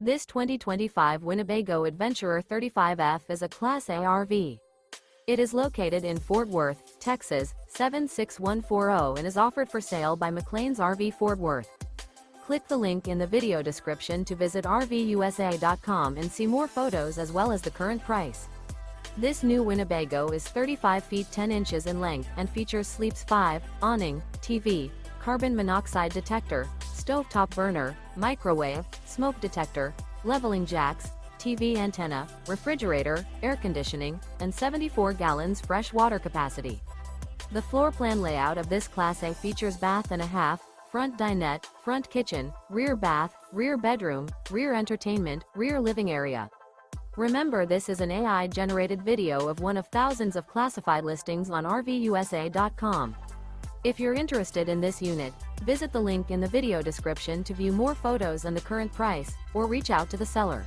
This 2025 Winnebago Adventurer 35F is a Class A RV. It is located in Fort Worth, Texas, 76140 and is offered for sale by McClain's RV Fort Worth. Click the link in the video description to visit RVUSA.com and see more photos as well as the current price. This new Winnebago is 35 feet 10 inches in length and features Sleeps 5, Awning, TV, carbon monoxide detector, stovetop burner, microwave, smoke detector, leveling jacks, TV antenna, refrigerator, air conditioning, and 74 gallons fresh water capacity. The floor plan layout of this Class A features bath and a half, front dinette, front kitchen, rear bath, rear bedroom, rear entertainment, rear living area. Remember, this is an AI-generated video of one of thousands of classified listings on RVUSA.com. If you're interested in this unit, visit the link in the video description to view more photos and the current price, or reach out to the seller.